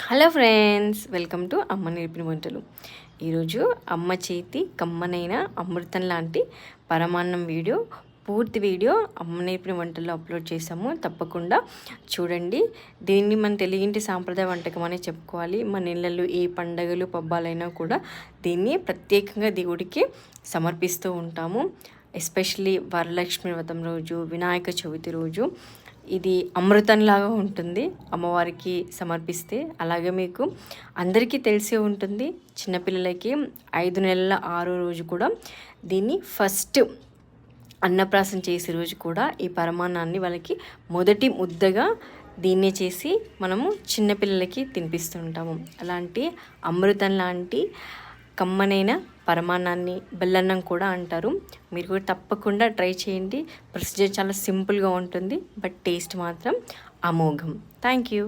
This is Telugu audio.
హలో ఫ్రెండ్స్, వెల్కమ్ టు అమ్మ నేర్పిన వంటలు. ఈరోజు అమ్మ చేతి కమ్మనైన అమృతం లాంటి పరమాన్నం వీడియో, పూర్తి వీడియో అమ్మ నేర్పిన వంటల్లో అప్లోడ్ చేసాము. తప్పకుండా చూడండి. దీన్ని మన తెలుగింటి సాంప్రదాయ వంటకం అనే చెప్పుకోవాలి. మన ఇళ్ళల్లో ఏ పండగలు పబ్బాలైనా కూడా దీన్ని ప్రత్యేకంగా దేవుడికి సమర్పిస్తూ ఉంటాము. ఎస్పెషలీ వరలక్ష్మి వ్రతం రోజు, వినాయక చవితి రోజు ఇది అమృతంలాగా ఉంటుంది అమ్మవారికి సమర్పిస్తే. అలాగే మీకు అందరికీ తెలిసే ఉంటుంది, చిన్నపిల్లలకి 5 నెలల 6 రోజు కూడా దీన్ని ఫస్ట్ అన్నప్రాసన చేసే రోజు కూడా ఈ పరమాన్నాన్ని వాళ్ళకి మొదటి ముద్దగా దీన్నే చేసి మనము చిన్నపిల్లలకి తినిపిస్తుంటాము. అలాంటి అమృతం లాంటి కమ్మనైన పరమాన్నాన్ని బెల్లన్నం కూడా అంటారు. మీరు కూడా తప్పకుండా ట్రై చేయండి. ప్రొసీజర్ చాలా సింపుల్గా ఉంటుంది, బట్ టేస్ట్ మాత్రం అమోఘం. Thank you.